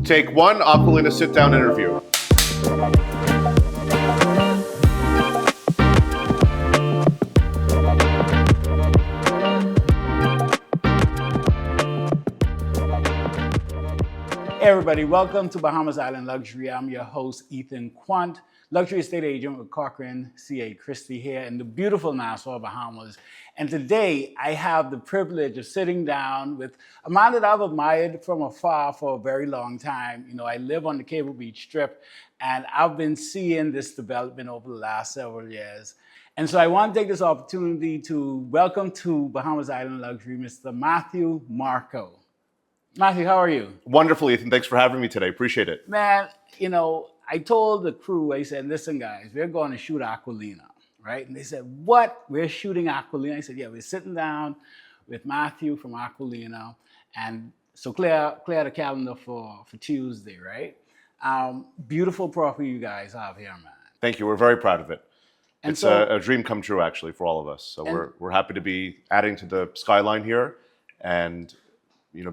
Take one, Aqualina sit-down interview. Hey everybody, welcome to Bahamas Island Luxury. I'm your host, Ethan Quant, luxury estate agent with Corcoran CA Christie here in the beautiful Nassau, Bahamas. And today I have the privilege of sitting down with a man that I've admired from afar for a very long time. You know, I live on the Cable Beach Strip and I've been seeing this development over the last several years. And so I want to take this opportunity to welcome to Bahamas Island Luxury, Mr. Matthew Marco. Matthew, how are you? Wonderful, Ethan. Thanks for having me today. Appreciate it. Man, you know, I told the crew, I said, listen, guys, we're going to shoot Aqualina, right? And they said, what? We're shooting Aqualina? I said, yeah, we're sitting down with Matthew from Aqualina. And so clear the calendar for Tuesday, right? Beautiful property you guys have here, man. Thank you. We're very proud of it. And it's so, a dream come true, actually, for all of us. So we're happy to be adding to the skyline here and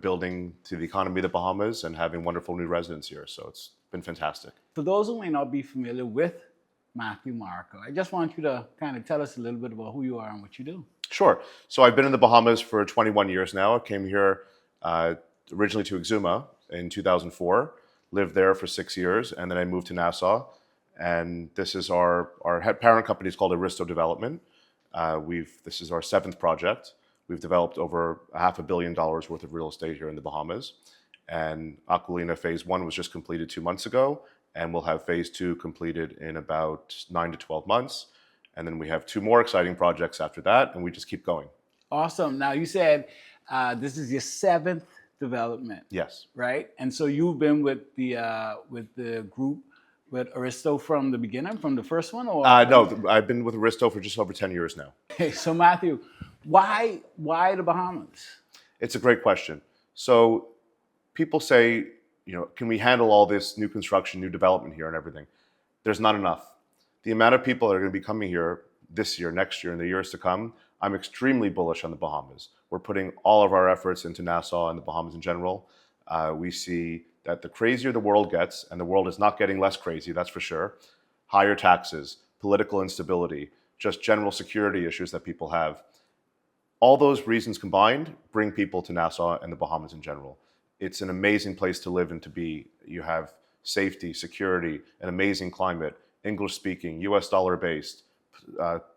building to the economy of the Bahamas and having wonderful new residents here. So it's been fantastic. For those who may not be familiar with Matthew Marco, I just want you to kind of tell us a little bit about who you are and what you do. Sure. So I've been in the Bahamas for 21 years now. I came here originally to Exuma in 2004, lived there for 6 years, and then I moved to Nassau. And this is our parent company is called Aristo Development. This is our 7th project. We've developed over $500 million worth of real estate here in the Bahamas. And Aqualina Phase 1 was just completed 2 months ago, and we'll have Phase 2 completed in about 9 to 12 months. And then we have 2 more exciting projects after that, and we just keep going. Awesome. Now, you said this is your 7th development. Yes. Right? And so you've been with the group, with Aristo from the beginning, from the first one? Or No, I've been with Aristo for just over 10 years now. Okay, so Matthew, why the Bahamas? It's a great question. So people say, can we handle all this new construction, new development here and everything? There's not enough. The amount of people that are going to be coming here this year, next year, and the years to come, I'm extremely bullish on the Bahamas. We're putting all of our efforts into Nassau and the Bahamas in general. We see that the crazier the world gets, and the world is not getting less crazy, that's for sure, higher taxes, political instability, just general security issues that people have. All those reasons combined bring people to Nassau and the Bahamas in general. It's an amazing place to live and to be. You have safety, security, an amazing climate, English speaking, US dollar based,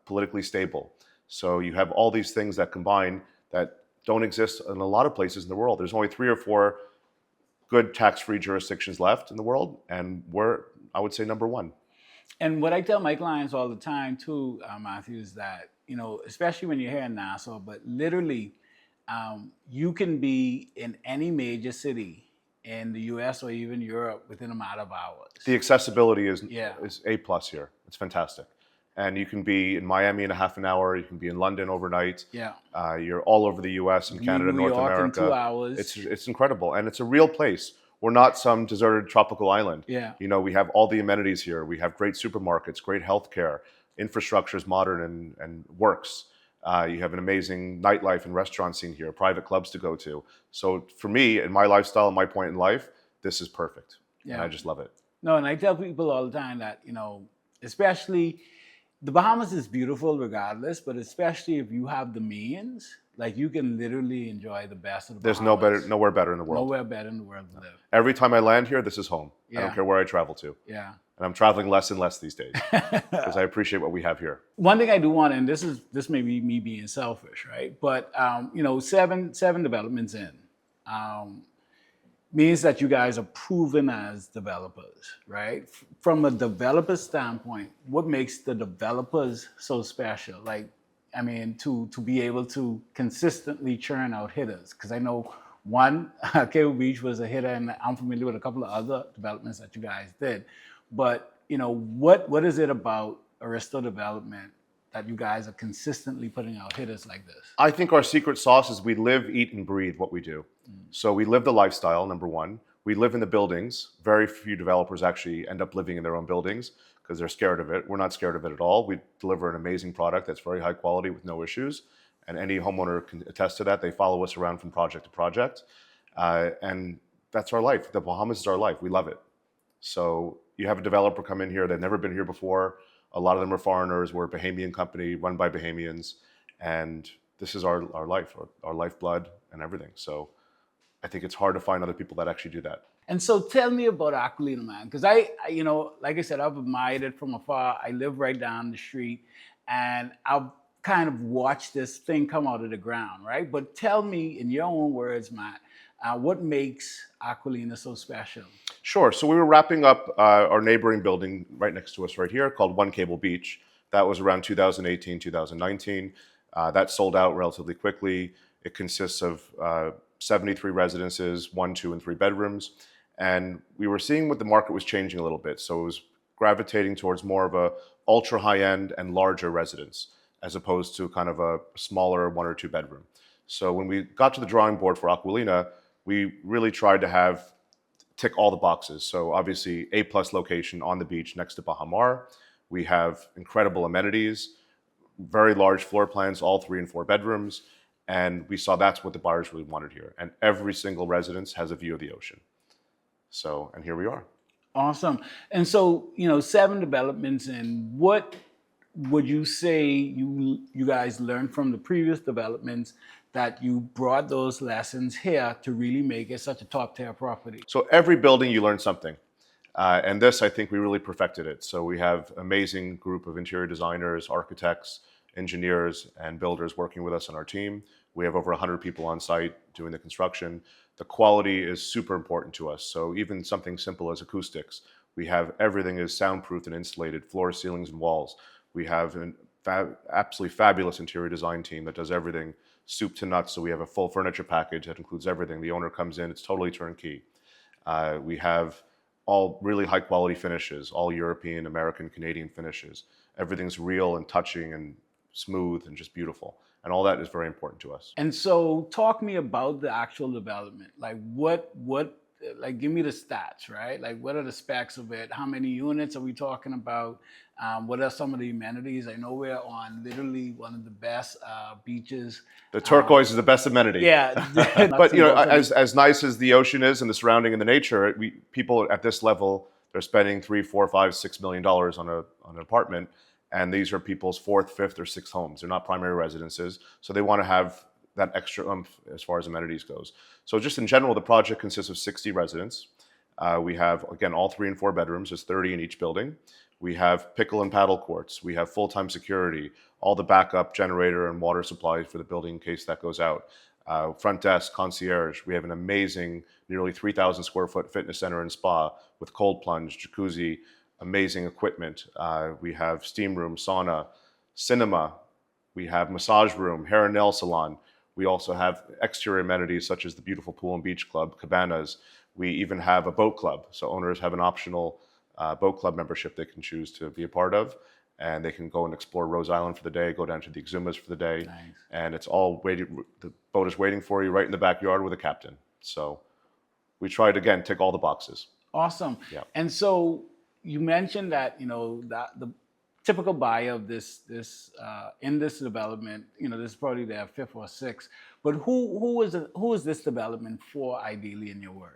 politically stable. So you have all these things that combine that don't exist in a lot of places in the world. There's only 3 or 4 good tax-free jurisdictions left in the world, and we're, I would say, number 1. And what I tell my clients all the time too, Matthew, is that, especially when you're here in Nassau, but literally, you can be in any major city in the US or even Europe within a matter of hours. The accessibility is A+ here. It's fantastic. And you can be in Miami in a half an hour. You can be in London overnight. Yeah. You're all over the U.S. and Canada, New North York America. in 2 hours. It's incredible, and it's a real place. We're not some deserted tropical island. Yeah. We have all the amenities here. We have great supermarkets, great healthcare, infrastructure is modern and works. You have an amazing nightlife and restaurant scene here, private clubs to go to. So for me, in my lifestyle, and my point in life, this is perfect. Yeah. And I just love it. No, and I tell people all the time that, especially the Bahamas is beautiful regardless, but especially if you have the means, like you can literally enjoy the best of the Bahamas. There's nowhere better in the world. Nowhere better in the world to live. Every time I land here, this is home. Yeah. I don't care where I travel to. Yeah. And I'm traveling less and less these days because I appreciate what we have here. One thing I do want, and this may be me being selfish, right? But seven developments in means that you guys are proven as developers, right? From a developer standpoint, what makes the developers so special? To be able to consistently churn out hitters, because I know one, Cable Beach was a hitter, and I'm familiar with a couple of other developments that you guys did. But what is it about Aristo Development that you guys are consistently putting out hitters like this? I think our secret sauce is we live, eat, and breathe what we do. So we live the lifestyle, number 1. We live in the buildings. Very few developers actually end up living in their own buildings because they're scared of it. We're not scared of it at all. We deliver an amazing product that's very high quality with no issues. And any homeowner can attest to that. They follow us around from project to project. And that's our life. The Bahamas is our life. We love it. So you have a developer come in here. They've never been here before. A lot of them are foreigners. We're a Bahamian company run by Bahamians. And this is our life, our lifeblood and everything. So I think it's hard to find other people that actually do that. And so tell me about Aqualina, man, because you know, like I said, I've admired it from afar. I live right down the street, and I've kind of watched this thing come out of the ground, right? But tell me, in your own words, Matt, what makes Aqualina so special? Sure. So we were wrapping up our neighboring building right next to us right here called One Cable Beach. That was around 2018, 2019. That sold out relatively quickly. It consists of 73 residences, 1, 2, and 3 bedrooms. And we were seeing what the market was changing a little bit. So it was gravitating towards more of a ultra high-end and larger residence, as opposed to kind of a smaller 1 or 2 bedroom. So when we got to the drawing board for Aqualina, we really tried to tick all the boxes. So obviously A+ location on the beach next to Bahamar. We have incredible amenities, very large floor plans, all 3 and 4 bedrooms. And we saw that's what the buyers really wanted here. And every single residence has a view of the ocean. So, and here we are. Awesome. And so, you know, 7 developments, and what would you say you guys learned from the previous developments that you brought those lessons here to really make it such a top tier property? So every building you learn something. And this, I think we really perfected it. So we have an amazing group of interior designers, architects, engineers, and builders working with us on our team. We have over 100 people on site doing the construction. The quality is super important to us. So even something simple as acoustics, we have everything is soundproofed and insulated, floors, ceilings, and walls. We have an absolutely fabulous interior design team that does everything soup to nuts. So we have a full furniture package that includes everything. The owner comes in, it's totally turnkey. We have all really high quality finishes, all European, American, Canadian finishes. Everything's real and touching and smooth and just beautiful. And all that is very important to us. And so talk me about the actual development. Like like give me the stats, right? Like what are the specs of it? How many units are we talking about? What are some of the amenities? I know we're on literally one of the best beaches. The turquoise is the best amenity. Yeah. But you know, as nice as the ocean is and the surrounding and the nature, people at this level, they're spending $3, $4, $5, $6 million on an apartment. And these are people's 4th, 5th, or 6th homes. They're not primary residences. So they want to have that extra oomph as far as amenities goes. So just in general, the project consists of 60 residents. We have, again, all 3 and 4 bedrooms. There's 30 in each building. We have pickle and paddle courts. We have full-time security, all the backup generator and water supplies for the building in case that goes out. Front desk, concierge. We have an amazing, nearly 3,000 square foot fitness center and spa with cold plunge, jacuzzi, amazing equipment. We have steam room, sauna, cinema. We have massage room, hair and nail salon. We also have exterior amenities such as the beautiful pool and beach club, cabanas. We even have a boat club. So owners have an optional boat club membership they can choose to be a part of. And they can go and explore Rose Island for the day, go down to the Exumas for the day. Nice. And it's all waiting, the boat is waiting for you right in the backyard with a captain. So we try to, again, tick all the boxes. Awesome. Yeah. And so you mentioned that, you know, that the typical buyer of this in this development, you know, this is probably their 5th or 6th. But who is this development for, ideally, in your words?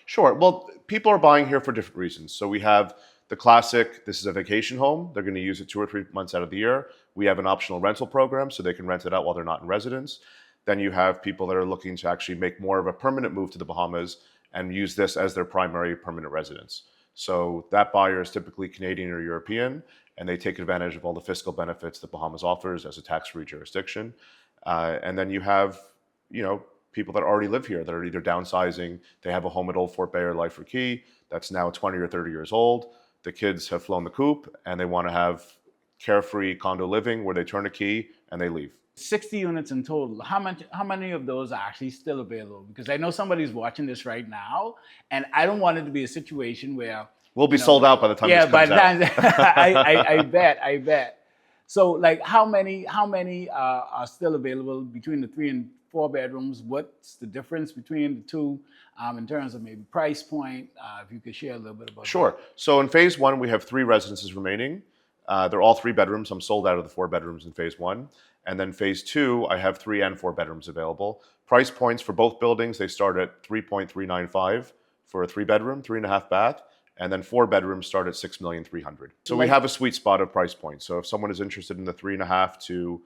Sure. Well, people are buying here for different reasons. So we have the classic, this is a vacation home. They're going to use it 2 or 3 months out of the year. We have an optional rental program, so they can rent it out while they're not in residence. Then you have people that are looking to actually make more of a permanent move to the Bahamas and use this as their primary permanent residence. So that buyer is typically Canadian or European, and they take advantage of all the fiscal benefits that Bahamas offers as a tax-free jurisdiction. And then you have, you know, people that already live here that are either downsizing, they have a home at Old Fort Bay or Lifer Key that's now 20 or 30 years old. The kids have flown the coop and they want to have carefree condo living where they turn a key and they leave. 60 units in total. How many of those are actually still available? Because I know somebody's watching this right now, and I don't want it to be a situation where we'll be sold out by the time this comes out. I bet. So, like, how many are still available between the 3 and 4 bedrooms? What's the difference between the two in terms of maybe price point? If you could share a little bit about Sure. that. So in phase 1, we have 3 residences remaining. They're all 3 bedrooms. I'm sold out of the 4 bedrooms in phase 1. And then phase 2, I have 3 and 4 bedrooms available. Price points for both buildings, they start at 3.395 for a 3-bedroom, 3.5 bath, and then 4 bedrooms start at 6,300,000. So we have a sweet spot of price points. So if someone is interested in the 3.5 to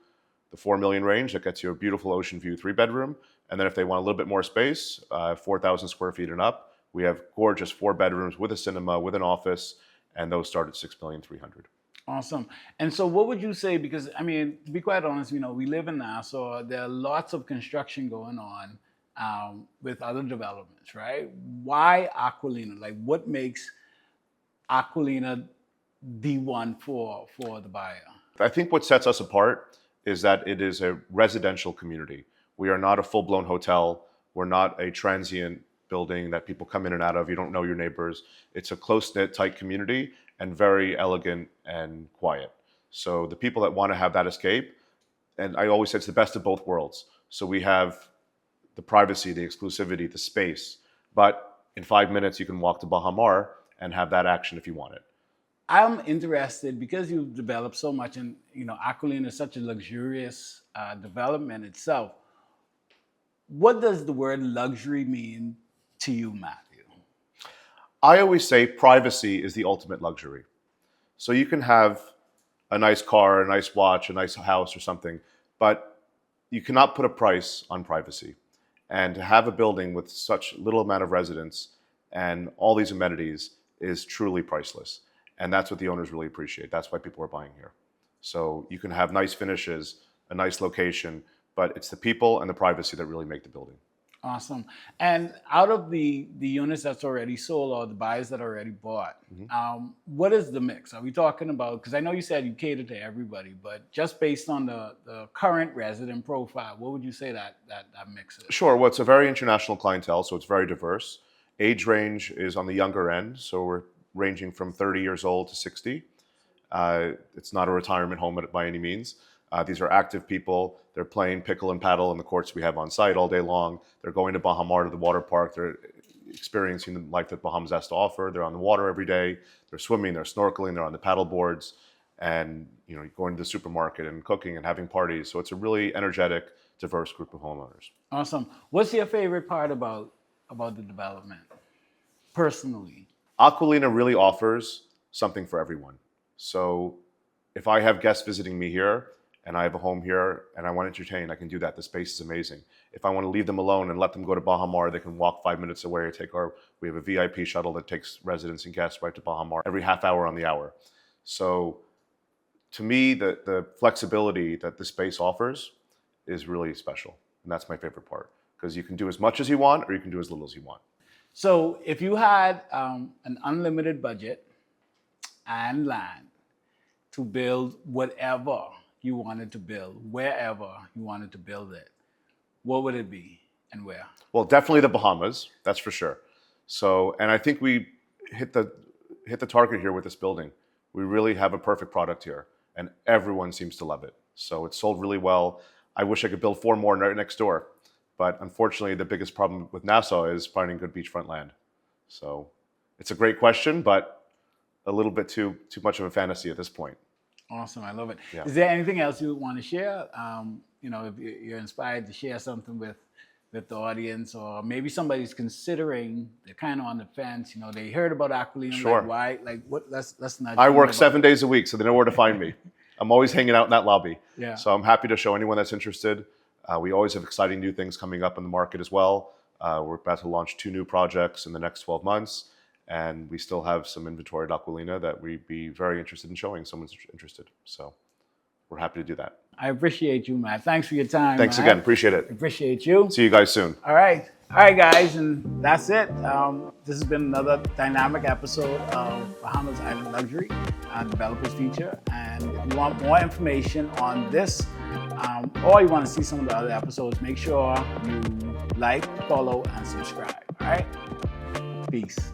the 4 million range, that gets you a beautiful ocean view 3-bedroom. And then if they want a little bit more space, 4,000 square feet and up, we have gorgeous 4 bedrooms with a cinema, with an office, and those start at 6,300,000. Awesome. And so what would you say, because I mean, to be quite honest, we live in Nassau, there are lots of construction going on with other developments, right? Why Aqualina? Like what makes Aqualina the one for the buyer? I think what sets us apart is that it is a residential community. We are not a full-blown hotel. We're not a transient building that people come in and out of. You don't know your neighbors. It's a close-knit, tight community and very elegant and quiet. So the people that want to have that escape, and I always say it's the best of both worlds. So we have the privacy, the exclusivity, the space, but in 5 minutes you can walk to Bahamas and have that action if you want it. I'm interested because you've developed so much, and Aqualina is such a luxurious development itself. What does the word luxury mean to you, Matthew? I always say privacy is the ultimate luxury. So you can have a nice car, a nice watch, a nice house or something, but you cannot put a price on privacy. And to have a building with such little amount of residents and all these amenities is truly priceless. And that's what the owners really appreciate. That's why people are buying here. So you can have nice finishes, a nice location, but it's the people and the privacy that really make the building. Awesome. And out of the units that's already sold or the buyers that are already bought, what is the mix? Are we talking about, because I know you said you cater to everybody, but just based on the current resident profile, what would you say that mix is? Sure. Well, it's a very international clientele, so it's very diverse. Age range is on the younger end, so we're ranging from 30 years old to 60. It's not a retirement home by any means. These are active people. They're playing pickle and paddle in the courts we have on site all day long. They're going to Bahamas, to the water park. They're experiencing the life that Bahamas has to offer. They're on the water every day. They're swimming, they're snorkeling, they're on the paddle boards, and going to the supermarket and cooking and having parties. So it's a really energetic, diverse group of homeowners. Awesome. What's your favorite part about the development, personally? Aqualina really offers something for everyone. So if I have guests visiting me here, and I have a home here, and I want to entertain, I can do that. The space is amazing. If I want to leave them alone and let them go to Bahamas, they can walk 5 minutes away. We have a VIP shuttle that takes residents and guests right to Bahamas every half hour on the hour. So to me, the flexibility that the space offers is really special. And that's my favorite part, because you can do as much as you want, or you can do as little as you want. So if you had an unlimited budget and land to build whatever you wanted to build, wherever you wanted to build it, what would it be and where? Well, definitely the Bahamas, that's for sure. So, and I think we hit the target here with this building. We really have a perfect product here, and everyone seems to love it. So it's sold really well. I wish I could build 4 more right next door, but unfortunately, the biggest problem with Nassau is finding good beachfront land. So it's a great question, but a little bit too much of a fantasy at this point. Awesome, I love it. Yeah. Is there anything else you want to share? If you're inspired to share something with the audience, or maybe somebody's considering, they're kind of on the fence. They heard about Aqualina. Sure. Like, why? Like, what? Let's not. I work 7 days a week, so they know where to find me. I'm always hanging out in that lobby. Yeah. So I'm happy to show anyone that's interested. We always have exciting new things coming up in the market as well. We're about to launch 2 new projects in the next 12 months. And we still have some inventory at Aqualina that we'd be very interested in showing someone's interested. So we're happy to do that. I appreciate you, Matt. Thanks for your time. Thanks again. Appreciate it. Appreciate you. See you guys soon. All right, guys. And that's it. This has been another dynamic episode of Bahamas Island Luxury, Developers Feature. And if you want more information on this, or you want to see some of the other episodes, make sure you like, follow, and subscribe. All right? Peace.